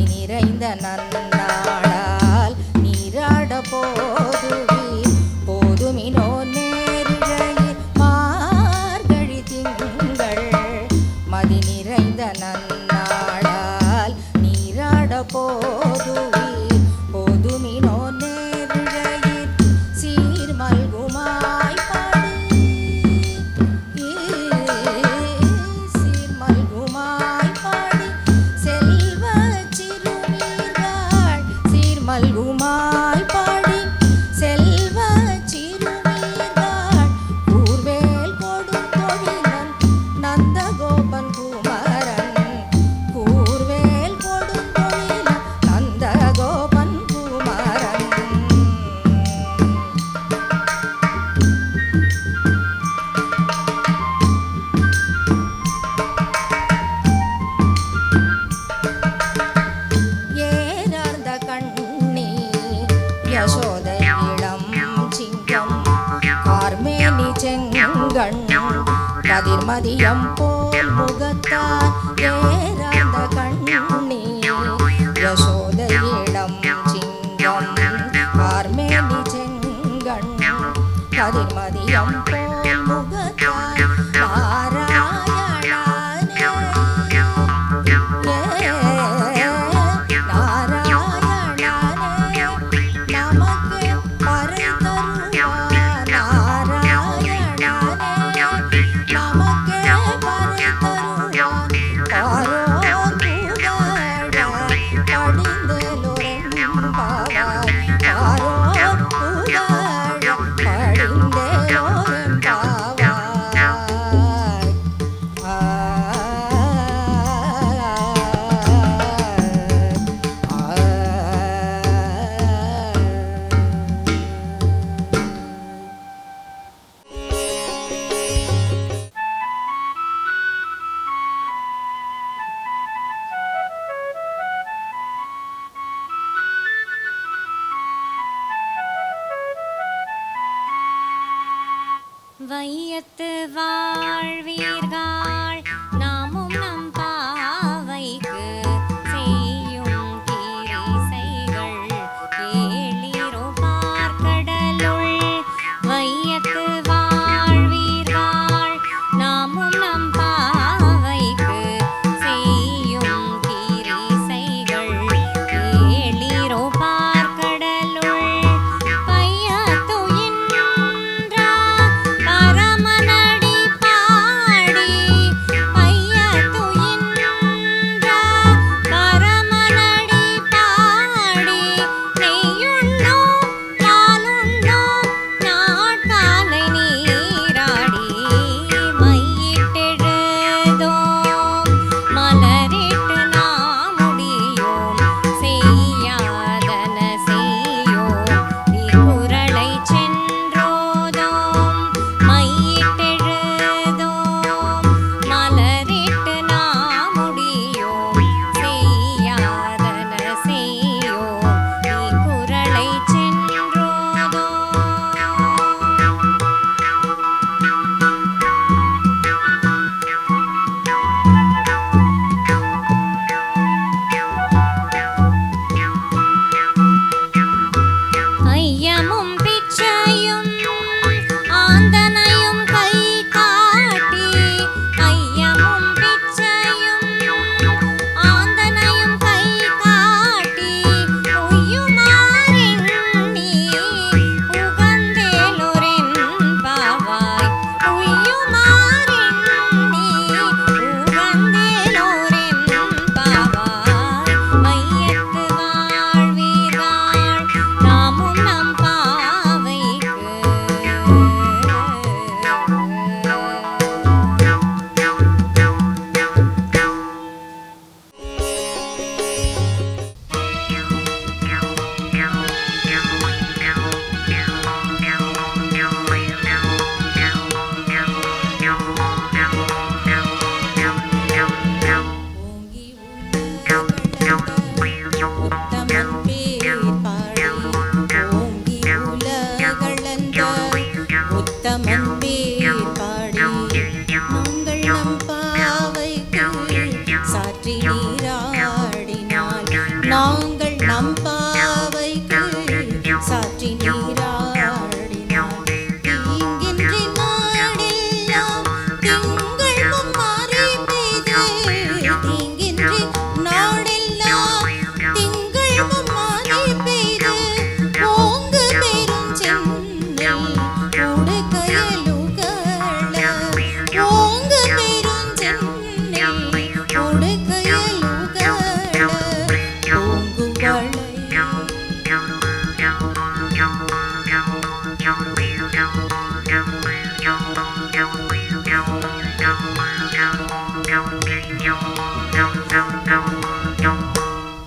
மதி நிறைந்த நன்னாளால் நீராட போதுவீர் போதுமினோ நேரிழையீர் மார்கழி திங்கள் மதி நிறைந்த நன்னாளால் நீராட போதுவீர் போதுமினோ நேரிழையீர் சீர் மல்குமாய் பாடி சீர் மல்குமாய் பாடி செல்வ சிறுமீர்கள் சீர் மல்குமாய் பாடி செல்வ சிறுமீர்கள் கூர்வேல் கொடும் தொழிலன் நந்தகோபன் குமரன் கூர்வேல் கொடும் தொழிலன் நந்தகோபன் குமரன் ஏறார்ந்த கண்ணி யசோத இளம் சிங்கம் கார்மேனி செங்கண் கதிர்மதியம் போல் முகத்தார் ஏறார்ந்த கண்ணி யசோத இளம் சிங்கம் கார்மேனி செங்கண் கதிர்மதியம் போல் முகத்தார் நாராயணனே நமக்கே பறை தருவார் நாராயணனே நமக்கே பறை தருவார் பாரோர் புகழ படிந்தேலோரெம்பாவாய் பாரோர் புகழ படிந்தேலோரெம்பாவாய் வையத்து வாழ்வீர்கள் நாமும் நம் பாவைக்கு செய்யும் கீரிசைகள் கேளீரோ பார்க்கடலுள் வையத்து வாழ்வீர்கள் நாமும் நம் பாவைக்கு செய்யும் கீரிசைகள் கேளீரோ பார்க்கடலுள் பையத்துயின்றா பரமனடி பாடி நாங்கள் நம் பாவைக்கு சாற்றி நீராடினார். தீங்கின்றி நாடெல்லாம் திங்கள் மும்மாறி பெய்து, தீங்கின்றி நாடெல்லாம் திங்கள் மும்மாறி பெய்து, ஓங்கு பெருஞ்சென்னை உடுக்கையலுகள, ஓங்கு பெருஞ்சென்னை உடுக்கையலுகள,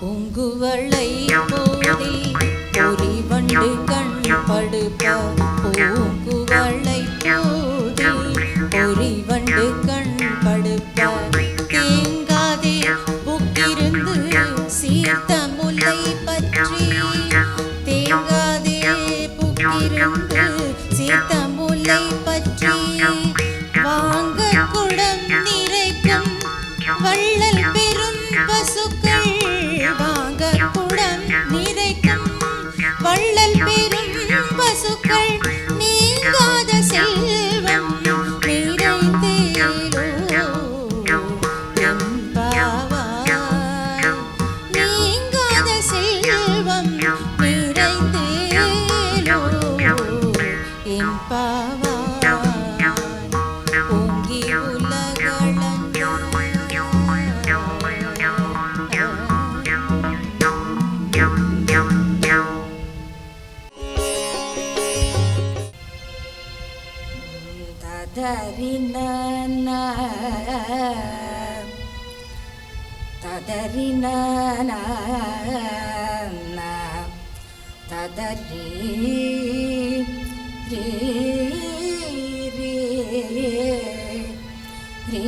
பூங்குவளை பூங்குவளை போதில் பொறிவண்டு கண் படுப்ப, பூங்குவளை போதில் பொறிவண்டு கண் படுப்ப, தேங்காதே புக்கிருந்து சீர்த்த முல்லை பற்றி, தேங்காதே புக்கிருந்து சீர்த்த முல்லை பற்றி, வாங்க குடம் நிறைக்கும் வள்ளல் பெரும் பசுக்கள், வாங்க குடம் நிறைக்கும் வள்ளல் பெரும் பசுக்கள், நீங்காத செல்வம் நிறைந்தேலோ எம்பாவாய், நீங்காத செல்வம் நிறைந்தேலோ எம்பாவாய், ஓங்கி உலகளந்த ததறின ததறின ததறி ரே ரே ரே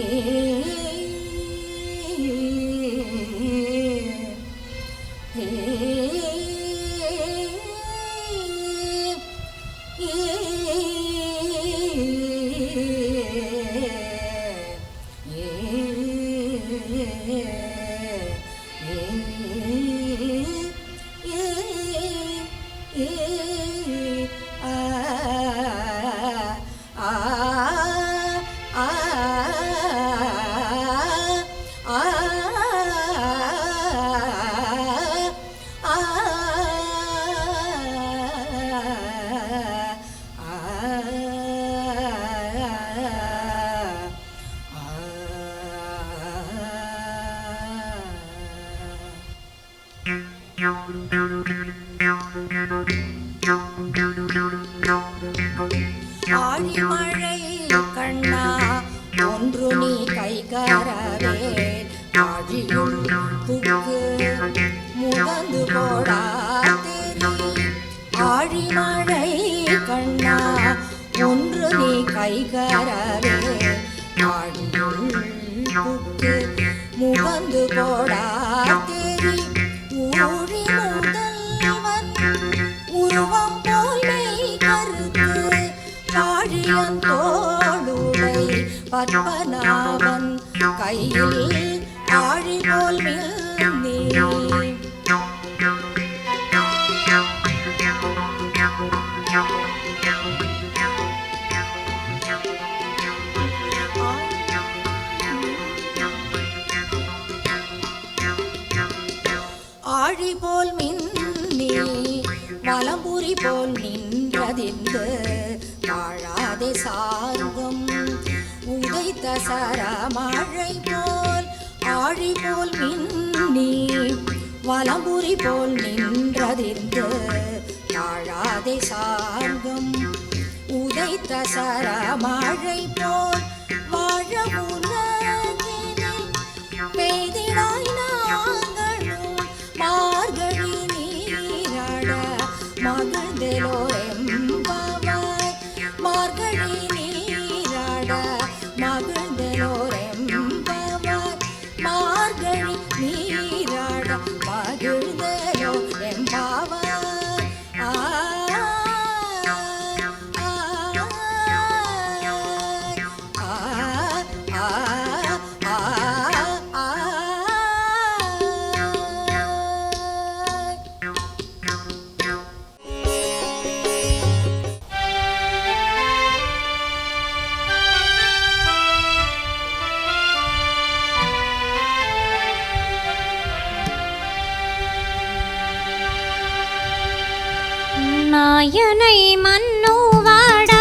ஆழிமழை கண்ணா ஒன்று நீ கைகரவேல், ஆழியுள் புக்கு முகந்து போடா தெரி, ஆழிமழை கண்ணா ஒன்று நீ கைகரவேல், ஆழியுள் புக்கு முகந்து போடா தெரி, ஊழி முதல்வன் உருவம் போல் மெய் கருத்து, வாழியன் தோளுடை பத்மநாபன் கையில் ஆழி போல் மில்நீ, ஆழி போல் மின்னி வலம்புரி போல் நின்றதிந்து, வாழாதே சார்கம் உதைத்த சரமழை போல், ஆழி போல் மின்னி வலம்புரி போல் நின்றதிந்து, வாழாதே சார்கம் உதைத்த சரமழை போல், வாழ உலகினில் பெய்திடாய் நாங்களும் மார்கழி நீராட மகிழ்ந்தெலோரெம்பாவாய், மார்கழி நீராட மகிழ்ந்தெலோரெம்பாவாய், மார்கழி நீராட மகிழ்ந்தெலோரெம்பாவாய். மாயனை மன்னுவாட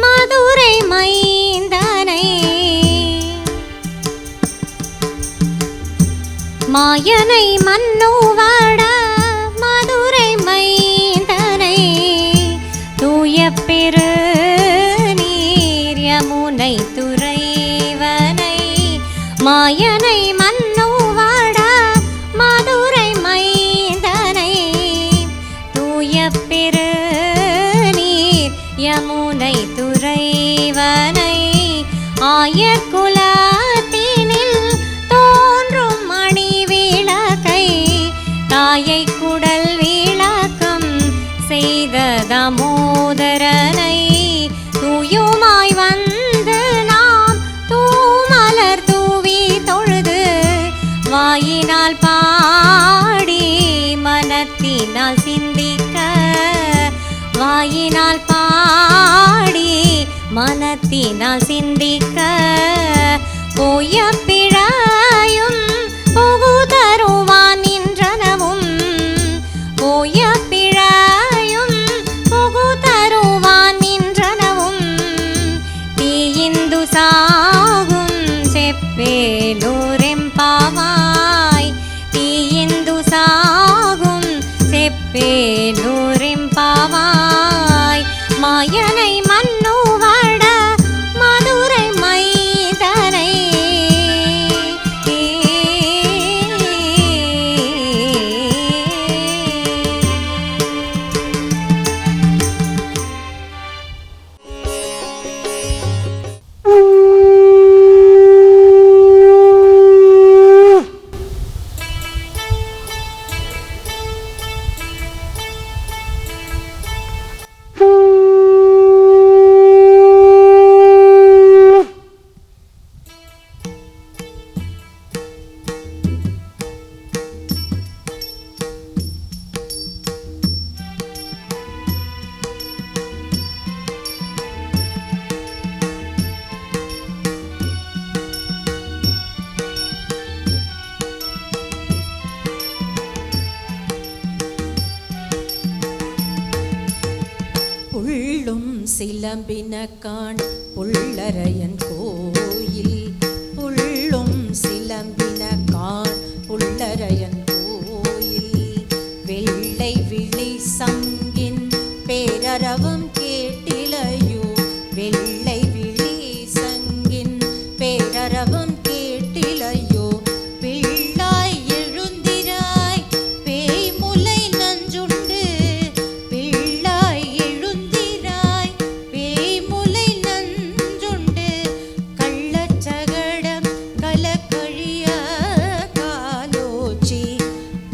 மதுரை மைந்தனை மாயனை மன்னுவாட மதுரை மைந்தனை தூய பெரு நீர் யமுனை துறைவனை மாயனை மன்னுவாட மதுரை மைந்தனை தூய பெரு நீர் யமுனை துறைவனை ஆயர்குலத்தினில் தோன்றும் மணி விளக்கை தாயை குடல் விளக்கம் செய்த தாமோதரனை தூயுமாய் வந்து நாம் தூமலர் தூவி தொழுது வாயினால் பாடி மனத்தினால் சிந்திக்க வாயினால் பாடி மனத்தினால் சிந்திக்க போய பிழையும் புகுதருவான் நின்றனவும் போய பிழையும் புகுதருவான் நின்றனவும் தீயிந்து சாகும் செப்பேலூரெம்பாவாய் தீயிந்து சாகும் செப்பேலூரெம்பாவாய் மாயனை மன்னுவாட மதுரை மைதனை புள்ளும் சிலம்பினகான் புள்ளரையன் கோயில் புள்ளும் சிலம்பினகான் புள்ளரையன் கோயில் வெள்ளை விழி சங்கின் பேரரவம் கேட்டிலையோ வெள்ளை விழி சங்கின் பேரரவம் கேட்டிலையோ பிள்ளாய் எழுந்திராய் பேய்முலை நஞ்சுண்டு பிள்ளாய் எழுந்திராய் பேய்முலை நஞ்சுண்டு கள்ளச்சகடம் கலக்கழிய காலோச்சி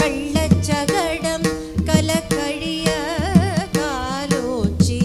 கள்ளச்சகடம் கலக்கழிய காலோச்சி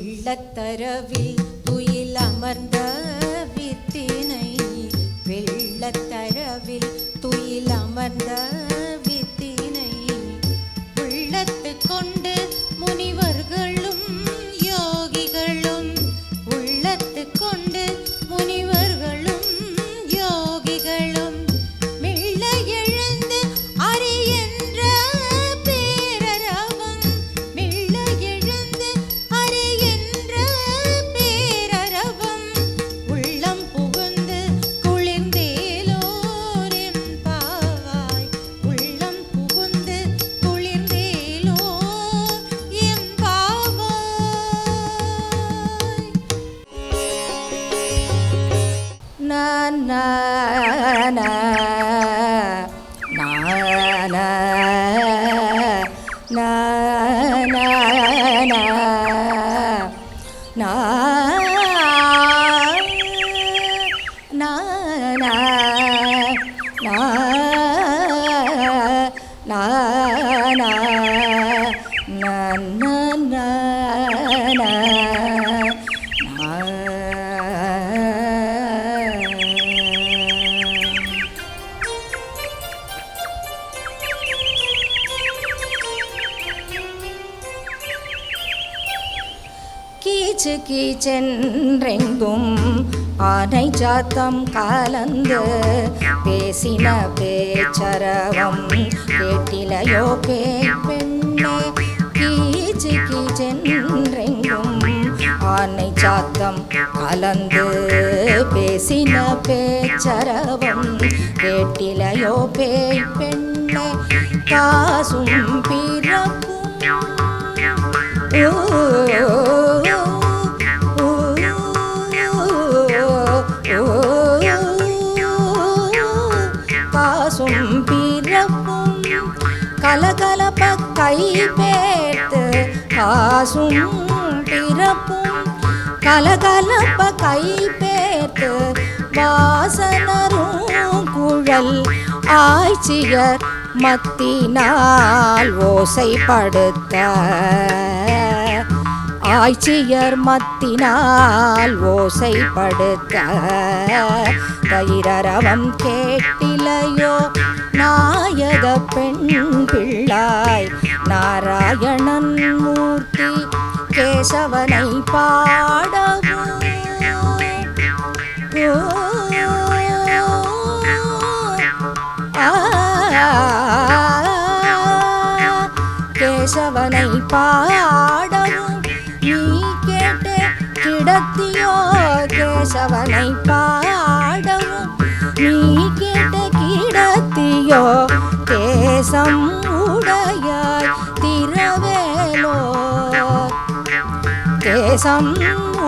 வெள்ளத்தரவில் துயில் அமர்ந்த வித்தினை வெள்ளத்தரவில் துயில் அமர்ந்த வித்தினை உள்ளத்து கொண்டு முனிவர்களும் யோகிகளும் உள்ளத்து கொண்டு முனிவர்களும் யோகிகளும் மெல்ல எழுந்து அறி என்ற பேரரவம் மெல்ல எழுந்து அறி என்ற பேரரவம் உள்ளம் புகுந்து குளிர்ந்தேலோர் எம்பாவாய் உள்ளம் புகுந்து குளிர்ந்தேலோர் எம்பாவாய் na na na na na na na na na na கீச்சென்றெங்கும் ஆனை சாத்தம் கலந்து பேசின பேச்சரவம் கேட்டிலையோ பெண்ணே கீச்சென்றெங்கும் ஆனை சாத்தம் கலந்து பேசின பேச்சரவம் கேட்டிலையோ பெண்ணே காசும் பிறப்பும் காசும் பிறப்பும் கலகலப்ப கை பேர்த்து காசும் பிறப்பும் கலகலப்ப கை பேர்த்து வாசனரும் குழல் ஆய்ச்சியர் மத்தினால் ஓசைப்படுத்த ஆய்ச்சியர் மத்தினால் ஓசைப்படுத்த தைரரவம் கேட்டிலையோ நாயக பெண் பிள்ளாய் நாராயணன் மூர்த்தி கேசவனை பாடவும் கேசவனை பாடவும் நீ கேட்டு கிடத்தியோ கேசவனை பாடவும் நீ கேட்டு கிடத்தியோ கேசம் உடையாய் திரவேலோ கேசம்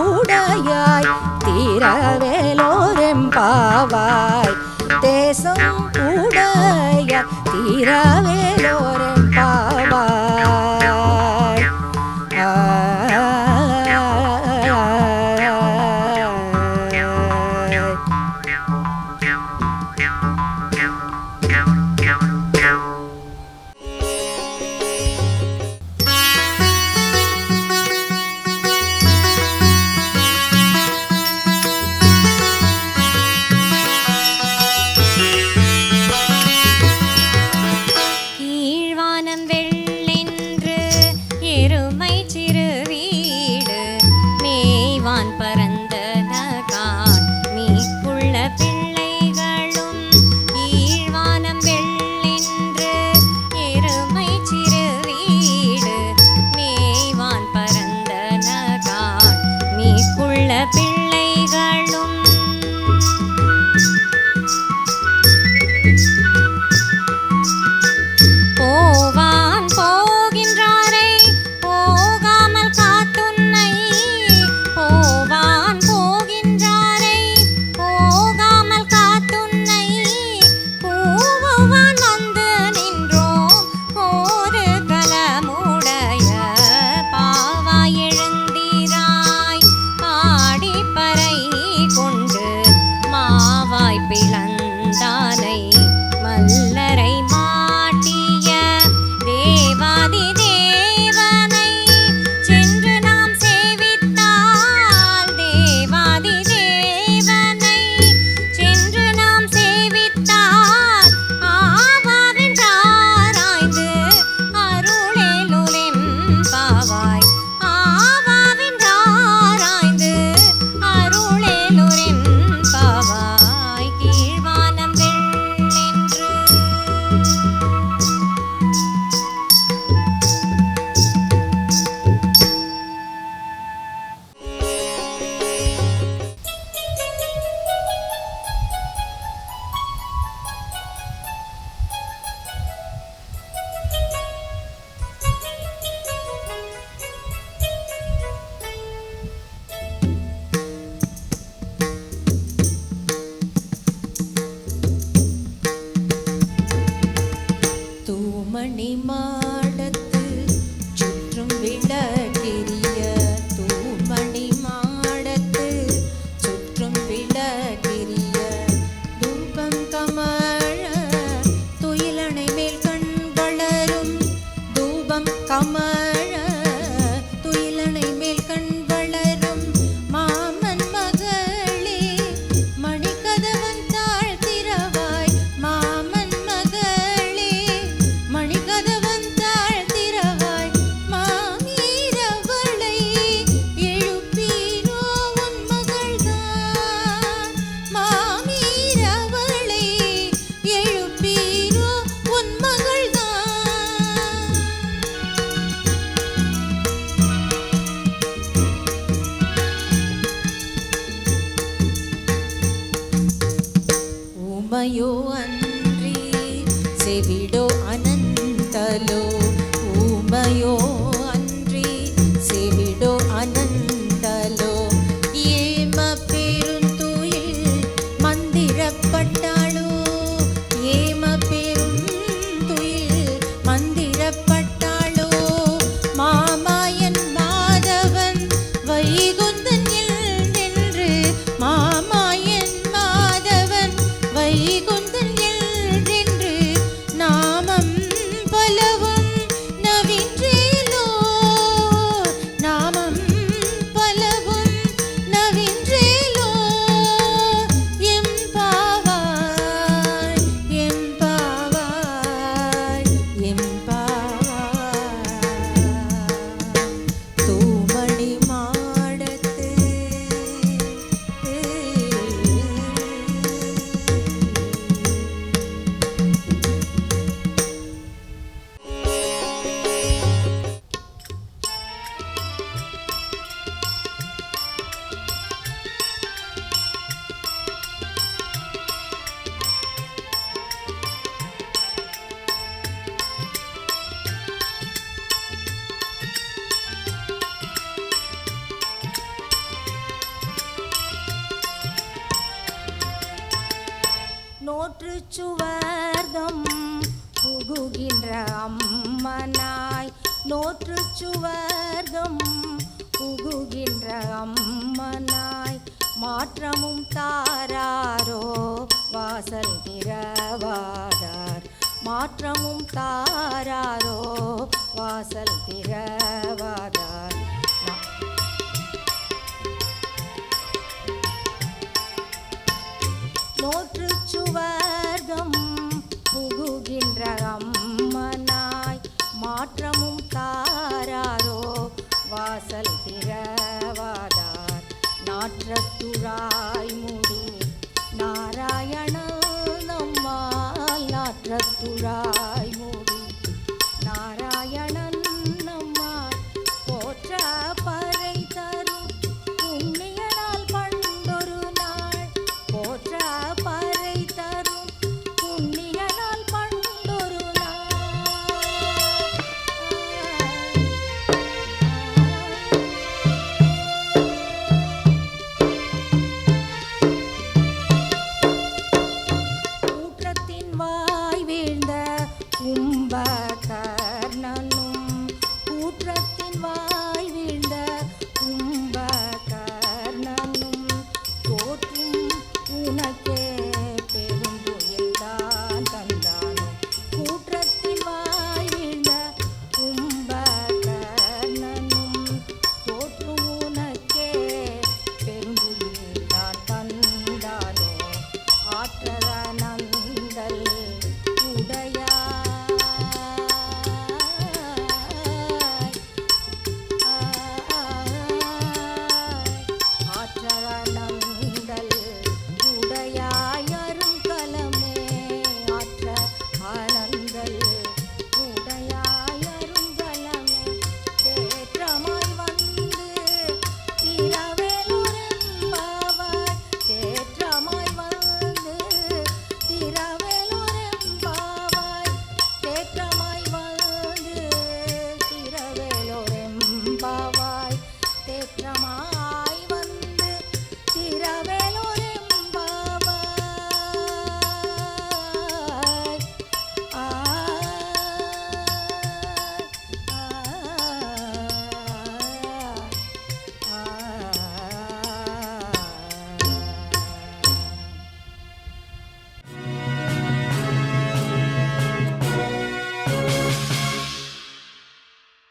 உடையாய் திரவேலோரெம்பாவாய் தேசம் உடைய திரவேலோரெம்பாவாய் ஊமையோ அன்றி செவிடோ அனந்தலோ ஊமையோ அன்றி செவிடோ அனந்தலோ ஏம பெருந்துயில் மந்திரப்பட்டாளோ ஏம பெருந்துயில் மந்திரப்பட்டாளோ மாமாயன் மாதவன் வைகுந்தன் நின்று மாமாயன் மாதவன் வைகுந்தன் நின்று நாமம் பலவும் நவின்றேலோ நாமம் பலவும் நவின்றேலோ எம்பாவாய் எம்பாவாய் எம்பாவாய் தூமணி மாடத்து நோற்றுச் சுவர்க்கம் புகுகின்ற அம்மனாய் நோற்றுச் சுவர்க்கம் புகுகின்ற அம்மனாய் மாற்றமும் தாராரோ வாசல் திறவாதார் மாற்றமும் தாராரோ வாசல் திறவாதார் நோற்றுச் சுவர்க்கம் புகுகின்ற அம்மனாய் மாற்றமும் தாராரோ வாசல் திறவாதார் நாற்றத்துழாய் முடி நாராயண நம்மால் நாற்றத்துழாய்